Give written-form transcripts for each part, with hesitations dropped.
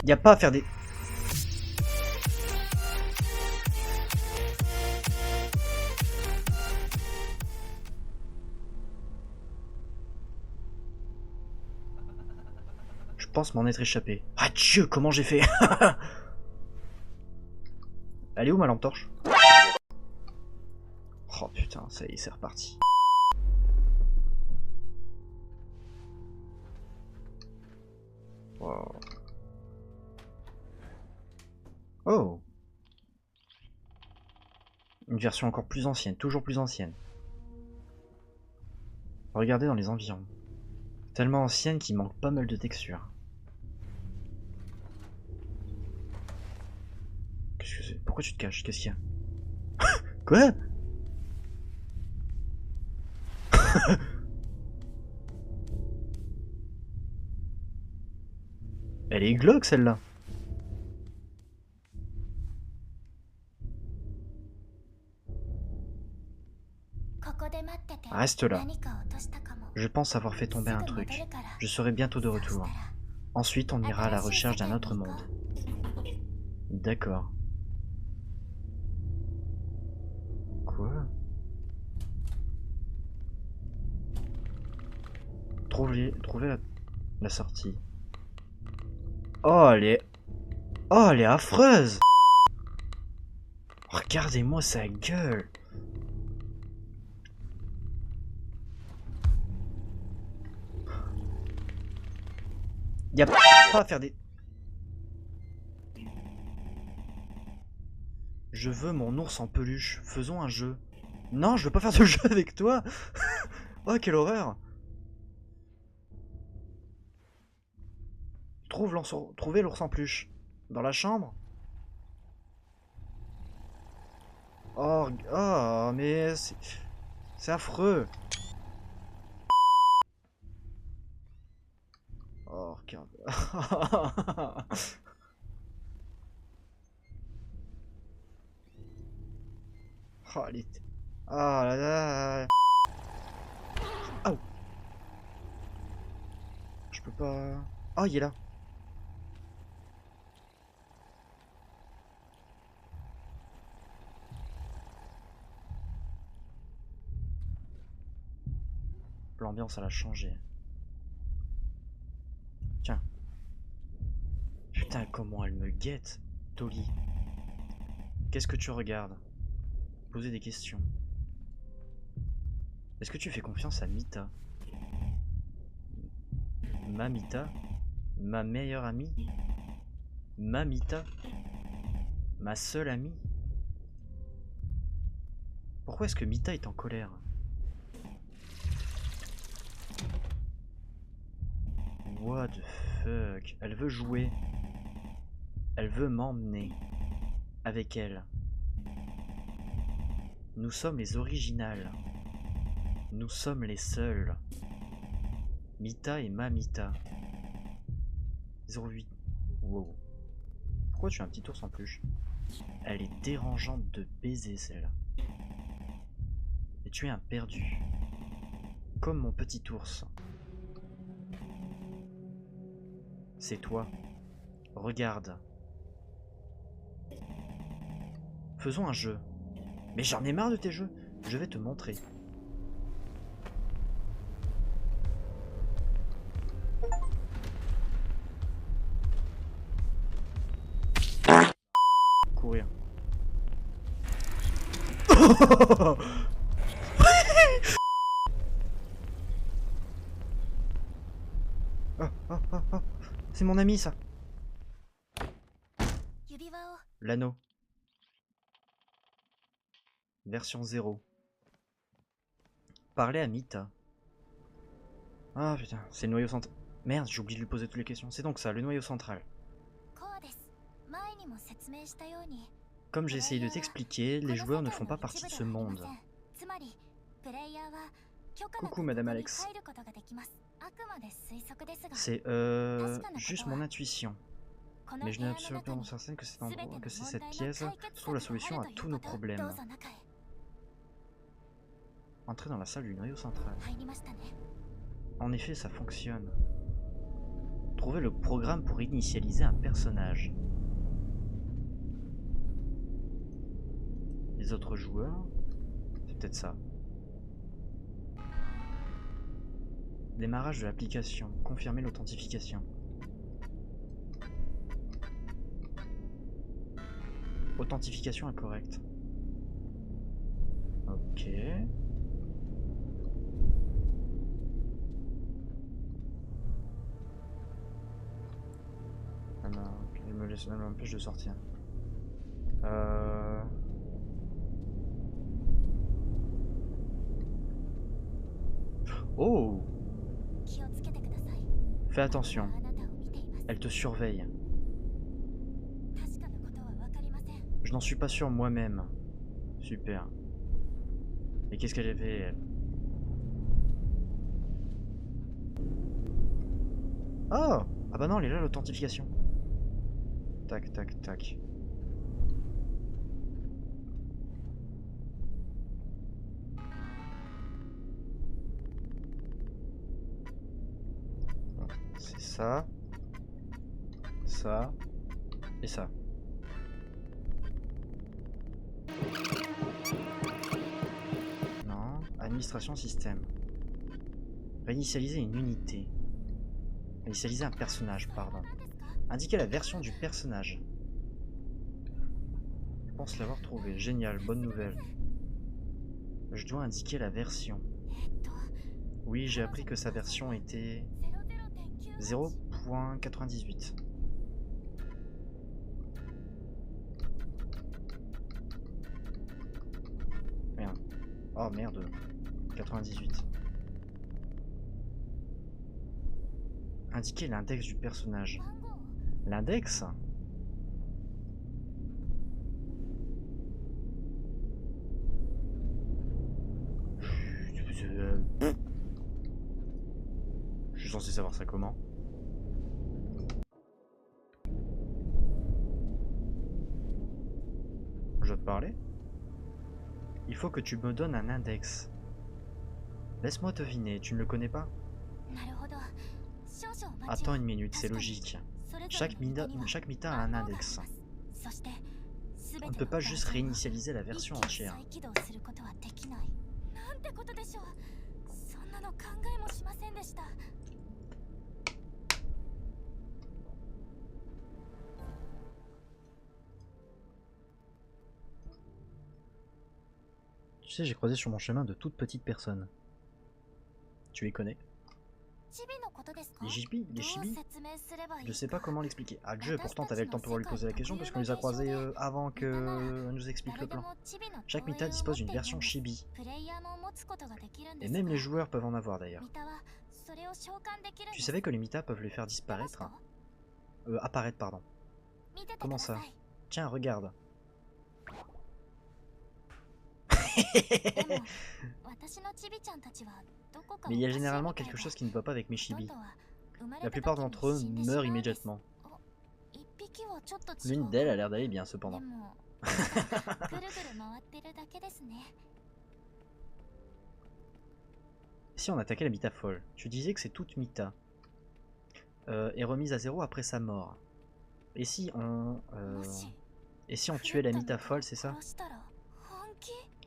Y a pas à faire des... Je pense m'en être échappé. Ah Dieu, comment j'ai fait? Elle est où ma lampe torche? Oh putain, ça y est, c'est reparti. Wow. Oh! Une version encore plus ancienne, toujours plus ancienne. Regardez dans les environs. Tellement ancienne qu'il manque pas mal de textures. Qu'est-ce que c'est? Pourquoi tu te caches? Qu'est-ce qu'il y a? Quoi? Elle est glauque celle-là. Reste là. Je pense avoir fait tomber un truc. Je serai bientôt de retour. Ensuite, on ira à la recherche d'un autre monde. D'accord. Quoi? Trouver la sortie. Oh, elle est... Oh, elle est affreuse! Regardez-moi sa gueule! Y'a pas à faire des... Je veux mon ours en peluche. Faisons un jeu. Non, je veux pas faire de jeu avec toi! Oh, quelle horreur! Trouvez l'ours en peluche. Dans la chambre? Oh, oh mais c'est affreux. Oh, regarde. Oh, elle est... Ah là là. Oh. Je peux pas... Oh, il est là. L'ambiance, elle a changé. Tiens. Putain, comment elle me guette, Dolly. Qu'est-ce que tu regardes? Poser des questions. Est-ce que tu fais confiance à Mita? Ma Mita? Ma meilleure amie? Ma Mita? Ma seule amie? Pourquoi est-ce que Mita est en colère? What the fuck? Elle veut jouer. Elle veut m'emmener avec elle. Nous sommes les originales. Nous sommes les seuls. Mita et Mamita. 08. Wow. Pourquoi tu as un petit ours en peluche? Elle est dérangeante de baiser celle-là. Et tu es un perdu. Comme mon petit ours. C'est toi. Regarde. Faisons un jeu. Mais j'en ai marre de tes jeux. Je vais te montrer. Courir. Oh. C'est mon ami ça. L'anneau. Version 0. Parler à Mita. Ah putain, c'est le noyau central. Merde, j'ai oublié de lui poser toutes les questions. C'est donc ça, le noyau central. Comme j'ai essayé de t'expliquer, les joueurs ne font pas partie de ce monde. Coucou Madame Alex. C'est juste mon intuition. Mais je n'ai absolument pas certaine que c'est cette pièce qui trouve la solution à tous nos problèmes. Entrez dans la salle du noyau central. En effet, ça fonctionne. Trouver le programme pour initialiser un personnage. Les autres joueurs. C'est peut-être ça. Démarrage de l'application. Confirmer l'authentification. Authentification incorrecte. Ok. Elle m'empêche de sortir. Oh! Fais attention. Elle te surveille. Je n'en suis pas sûr moi-même. Super. Et qu'est-ce qu'elle avait, elle? Oh! Ah bah non, elle est là, l'authentification. Tac, tac, tac. C'est ça. Ça. Et ça. Non. Administration système. Réinitialiser une unité. Réinitialiser un personnage, pardon. Indiquer la version du personnage. Je pense l'avoir trouvé. Génial, bonne nouvelle. Je dois indiquer la version. Oui, j'ai appris que sa version était 0.98. Merde. Oh merde. 98. Indiquer l'index du personnage. L'index? Je suis censé savoir ça comment? Je dois te parler? Il faut que tu me donnes un index. Laisse-moi deviner, tu ne le connais pas? Attends une minute, c'est logique. Chaque mita a un index. On ne peut pas juste réinitialiser la version entière. Tu sais, j'ai croisé sur mon chemin de toutes petites personnes. Tu les connais? Les chibi? Les chibi? Je sais pas comment l'expliquer. Ah Dieu, pourtant t'avais le temps pour lui poser la question parce qu'on les a croisés avant qu'elle nous explique le plan. Chaque mita dispose d'une version chibi. Et même les joueurs peuvent en avoir d'ailleurs. Tu savais que les mitas peuvent les faire disparaître? Apparaître, pardon. Comment ça? Tiens, regarde. Mais il y a généralement quelque chose qui ne va pas avec mes chibi. La plupart d'entre eux meurent immédiatement. L'une d'elles a l'air d'aller bien cependant. Si on attaquait la mita folle, tu disais que c'est toute mita est remise à zéro après sa mort. Et si on tuait la mita folle, c'est ça?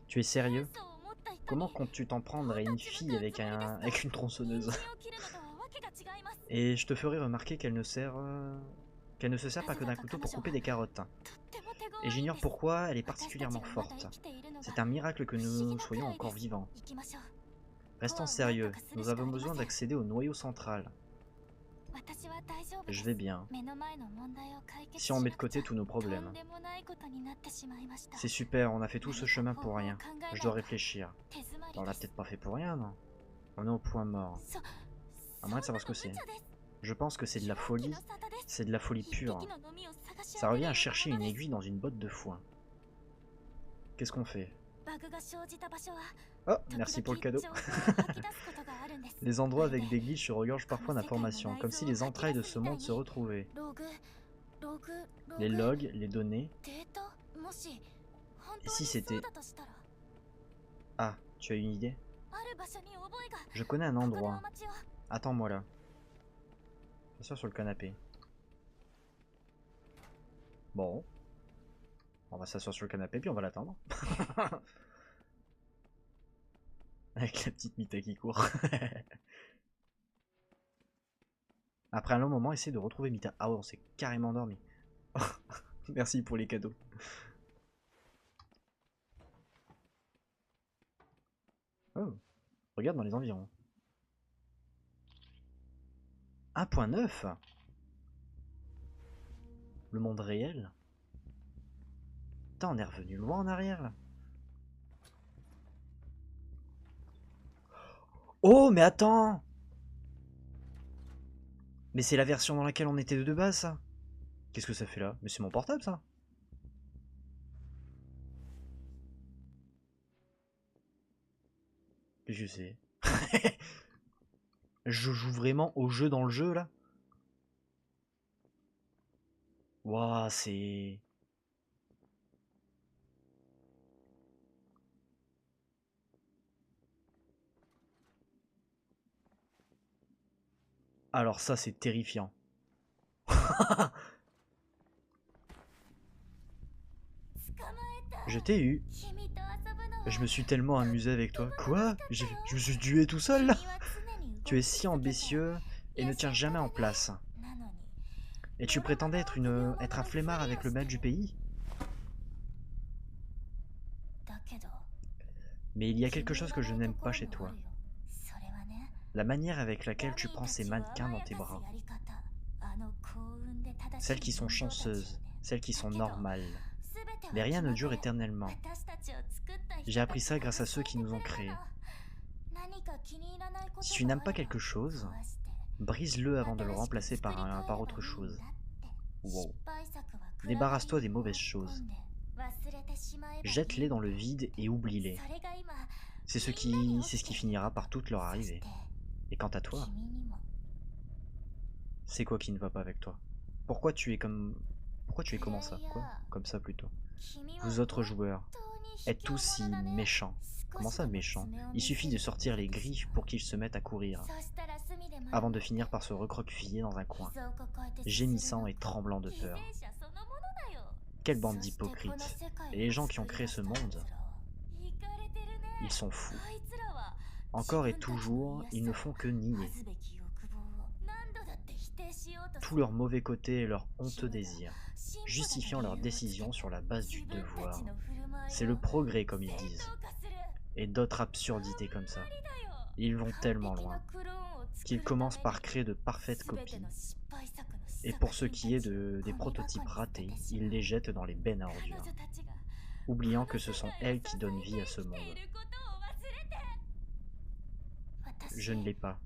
Tu es sérieux? Comment comptes-tu t'en prendre à une fille avec une tronçonneuse? Et je te ferai remarquer qu'elle ne se sert pas que d'un couteau pour couper des carottes. Et j'ignore pourquoi elle est particulièrement forte. C'est un miracle que nous soyons encore vivants. Restons sérieux, nous avons besoin d'accéder au noyau central. Je vais bien. Si on met de côté tous nos problèmes. C'est super, on a fait tout ce chemin pour rien. Je dois réfléchir. On l'a peut-être pas fait pour rien, non? On est au point mort. À moins de savoir ce que c'est. Je pense que c'est de la folie. C'est de la folie pure. Ça revient à chercher une aiguille dans une botte de foin. Qu'est-ce qu'on fait? Oh, merci pour le cadeau. Les endroits avec des glitches se regorgent parfois d'informations, comme si les entrailles de ce monde se retrouvaient. Les logs, les données. Et si c'était... Ah, tu as une idée? Je connais un endroit. Attends-moi là. S'asseoir sur le canapé. Bon. On va s'asseoir sur le canapé puis on va l'attendre. Avec la petite Mita qui court. Après un long moment, essaie de retrouver Mita. Ah ouais, on s'est carrément endormi. Merci pour les cadeaux. Oh, regarde dans les environs. 1.9. Le monde réel. Putain, on est revenu loin en arrière là. Oh, mais attends! Mais c'est la version dans laquelle on était de base, ça? Qu'est-ce que ça fait là? Mais c'est mon portable, ça? Je sais. Je joue vraiment au jeu dans le jeu, là? Waouh, c'est... Alors ça, c'est terrifiant. Je t'ai eu. Je me suis tellement amusé avec toi. Quoi? Je me suis tué tout seul là? Tu es si ambitieux et ne tiens jamais en place. Et tu prétendais être un flemmard avec le maître du pays? Mais il y a quelque chose que je n'aime pas chez toi. La manière avec laquelle tu prends ces mannequins dans tes bras. Celles qui sont chanceuses, celles qui sont normales. Mais rien ne dure éternellement. J'ai appris ça grâce à ceux qui nous ont créés. Si tu n'aimes pas quelque chose, brise-le avant de le remplacer par autre chose. Wow. Débarrasse-toi des mauvaises choses. Jette-les dans le vide et oublie-les. C'est ce qui finira par toute leur arrivée. Et quant à toi, c'est quoi qui ne va pas avec toi? Pourquoi tu es comment ça? Quoi? Comme ça plutôt. Vous autres joueurs, êtes tous si méchants. Comment ça méchants? Il suffit de sortir les griffes pour qu'ils se mettent à courir, avant de finir par se recroqueviller dans un coin, gémissant et tremblant de peur. Quelle bande d'hypocrites! Et les gens qui ont créé ce monde, ils sont fous. Encore et toujours, ils ne font que nier. Tous leurs mauvais côtés et leurs honteux désirs, justifiant leurs décisions sur la base du devoir. C'est le progrès comme ils disent. Et d'autres absurdités comme ça. Ils vont tellement loin qu'ils commencent par créer de parfaites copies. Et pour ce qui est des prototypes ratés, ils les jettent dans les bennes à ordures, oubliant que ce sont elles qui donnent vie à ce monde. Je ne l'ai pas.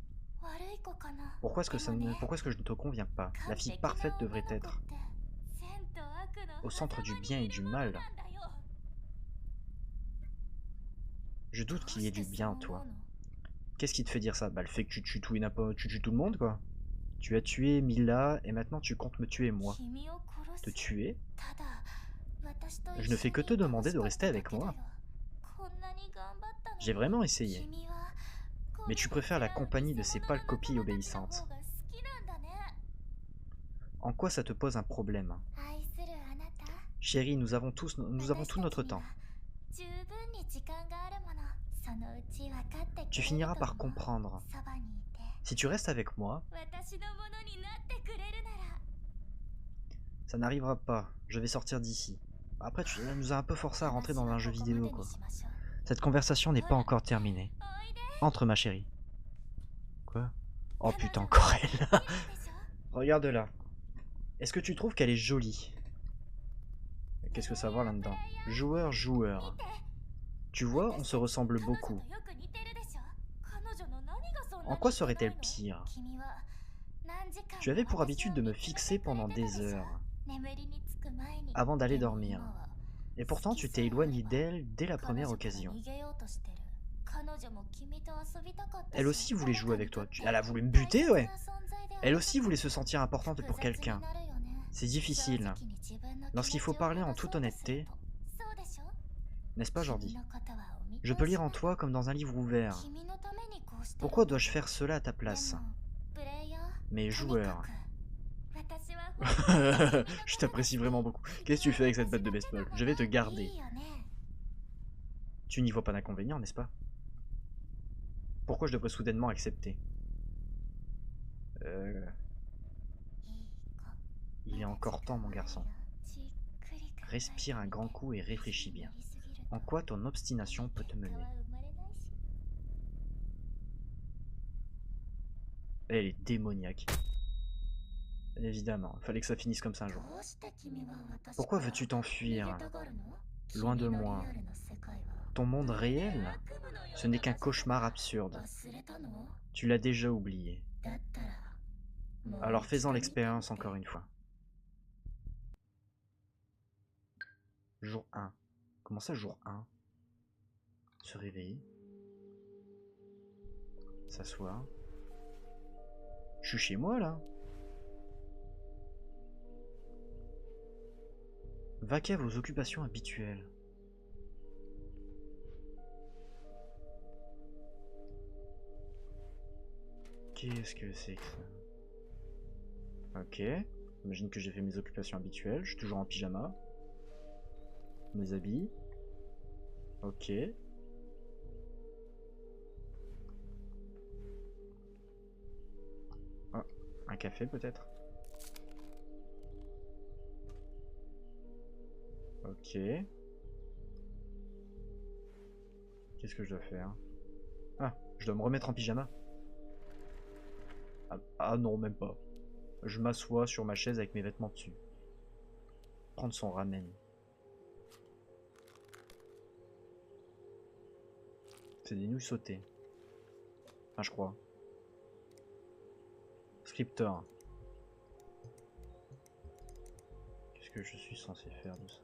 Pourquoi est-ce que je ne te conviens pas? La fille parfaite devrait être au centre du bien et du mal. Je doute qu'il y ait du bien en toi. Qu'est-ce qui te fait dire ça? Bah le fait que tu tues tout le monde quoi. Tu as tué Mila et maintenant tu comptes me tuer moi. Te tuer? Je ne fais que te demander de rester avec moi. J'ai vraiment essayé. Mais tu préfères la compagnie de ces pâles copies obéissantes. En quoi ça te pose un problème? Chérie, nous avons tout notre temps. Tu finiras par comprendre. Si tu restes avec moi, ça n'arrivera pas. Je vais sortir d'ici. Après, tu nous as un peu forcé à rentrer dans un jeu vidéo, quoi. Cette conversation n'est pas encore terminée. Entre, ma chérie. Quoi? Oh putain, encore elle. Regarde là. Est-ce que tu trouves qu'elle est jolie? Qu'est-ce que ça va là-dedans? Joueur, joueur. Tu vois, on se ressemble beaucoup. En quoi serait-elle pire? Tu avais pour habitude de me fixer pendant des heures, avant d'aller dormir. Et pourtant, tu t'es éloigné d'elle dès la première occasion. Elle aussi voulait jouer avec toi. Elle a voulu me buter, ouais. Elle aussi voulait se sentir importante pour quelqu'un. C'est difficile. Lorsqu'il faut parler en toute honnêteté, n'est-ce pas, Jordi? Je peux lire en toi comme dans un livre ouvert. Pourquoi dois-je faire cela à ta place? Mais joueur, Je t'apprécie vraiment beaucoup. Qu'est-ce que tu fais avec cette batte de baseball? Je vais te garder. Tu n'y vois pas d'inconvénient, n'est-ce pas? Pourquoi je devrais soudainement accepter? Il est encore temps, mon garçon. Respire un grand coup et réfléchis bien. En quoi ton obstination peut te mener? Elle est démoniaque. Évidemment, il fallait que ça finisse comme ça un jour. Pourquoi veux-tu t'enfuir? Loin de moi. Ton monde réel? Ce n'est qu'un cauchemar absurde. Tu l'as déjà oublié. Alors fais-en l'expérience encore une fois. Jour 1. Comment ça, jour 1? Se réveiller. S'asseoir. Je suis chez moi, là. Vaquez à vos occupations habituelles. Qu'est-ce que c'est que ça? Ok. J'imagine que j'ai fait mes occupations habituelles. Je suis toujours en pyjama. Mes habits. Ok. Oh, un café peut-être? Ok. Qu'est-ce que je dois faire? Ah, je dois me remettre en pyjama. Ah non, même pas. Je m'assois sur ma chaise avec mes vêtements dessus. Prendre son ramen. C'est des nouilles sautées. Enfin, je crois. Scripter. Qu'est-ce que je suis censé faire de ça?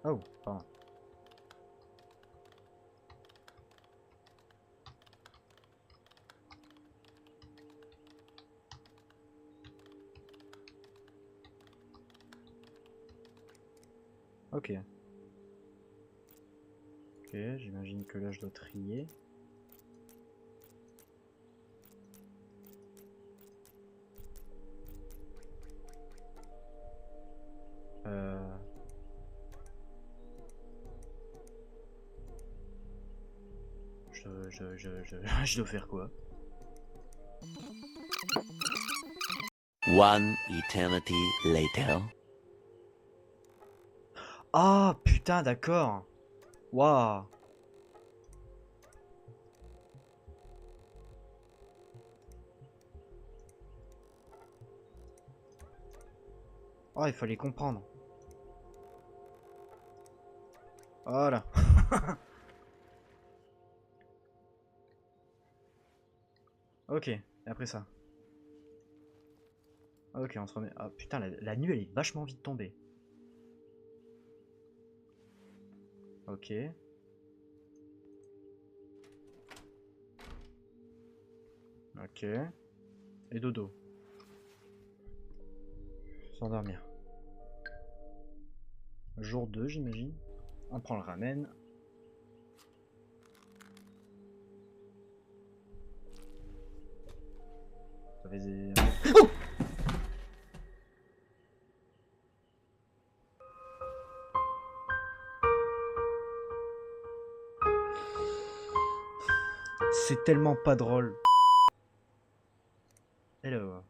Oh, pardon. Ok. Ok, j'imagine que là je dois trier. Je dois faire quoi? One eternity later. Ah, putain, d'accord. Waouh. Oh, il fallait comprendre. Voilà. Ok, et après ça. Ok, on se remet. Ah putain, la nuit elle est vachement vite tombée. Ok. Ok. Et dodo. S'endormir. Jour 2, j'imagine. On prend le ramen. Ça faisait... Oh, c'est tellement pas drôle. Hello.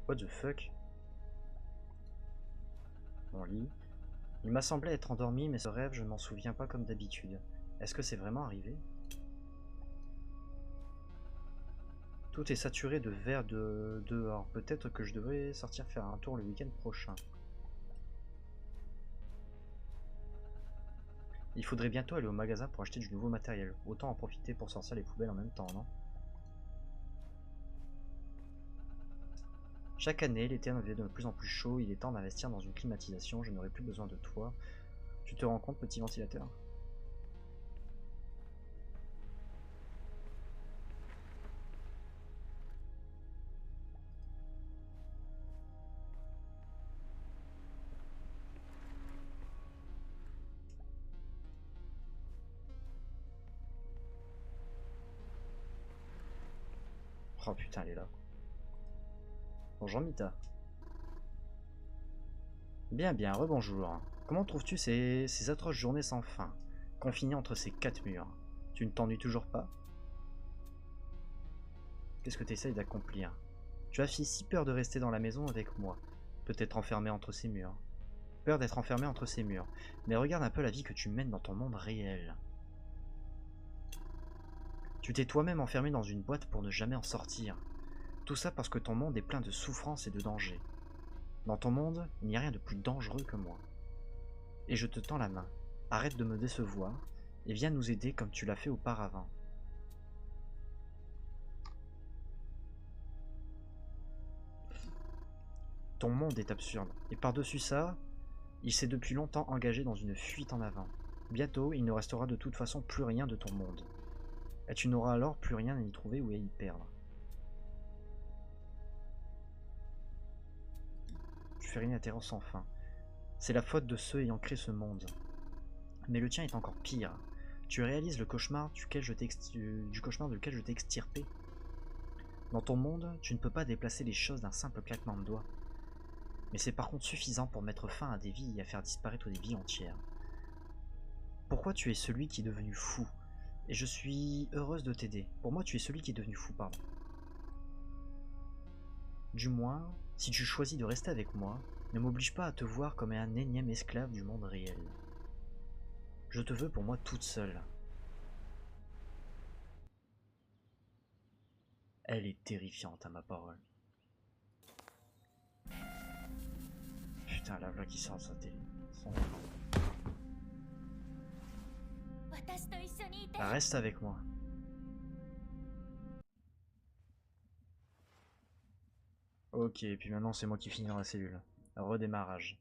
What the fuck? Mon lit. Il m'a semblé être endormi, mais ce rêve, je ne m'en souviens pas comme d'habitude. Est-ce que c'est vraiment arrivé? Tout est saturé de verre dehors. Peut-être que je devrais sortir faire un tour le week-end prochain. Il faudrait bientôt aller au magasin pour acheter du nouveau matériel. Autant en profiter pour sortir les poubelles en même temps, non? Chaque année, l'été devient de plus en plus chaud. Il est temps d'investir dans une climatisation. Je n'aurai plus besoin de toi. Tu te rends compte, petit ventilateur? Oh putain, elle est là. Bonjour Mita. Bien, bien, rebonjour. Comment trouves-tu ces atroces journées sans fin, confinées entre ces quatre murs? Tu ne t'ennuies toujours pas? Qu'est-ce que tu essayes d'accomplir? Tu as si peur de rester dans la maison avec moi, peut-être enfermé entre ces murs. Peur d'être enfermé entre ces murs. Mais regarde un peu la vie que tu mènes dans ton monde réel. Tu t'es toi-même enfermé dans une boîte pour ne jamais en sortir. Tout ça parce que ton monde est plein de souffrance et de danger. Dans ton monde, il n'y a rien de plus dangereux que moi. Et je te tends la main. Arrête de me décevoir et viens nous aider comme tu l'as fait auparavant. Ton monde est absurde, et par-dessus ça, il s'est depuis longtemps engagé dans une fuite en avant. Bientôt, il ne restera de toute façon plus rien de ton monde. Et tu n'auras alors plus rien à y trouver ou à y perdre. Tu fais rien intéressant sans fin. C'est la faute de ceux ayant créé ce monde. Mais le tien est encore pire. Tu réalises le cauchemar du cauchemar duquel je t'ai extirpé. Dans ton monde, tu ne peux pas déplacer les choses d'un simple claquement de doigts. Mais c'est par contre suffisant pour mettre fin à des vies et à faire disparaître des vies entières. Pourquoi tu es celui qui est devenu fou? Et je suis heureuse de t'aider. Pour moi, tu es celui qui est devenu fou, pardon. Du moins, si tu choisis de rester avec moi, ne m'oblige pas à te voir comme un énième esclave du monde réel. Je te veux pour moi toute seule. Elle est terrifiante à ma parole. Putain, la voix qui sort de sa télé. Reste avec moi. Ok, et puis maintenant c'est moi qui finis dans la cellule. Redémarrage.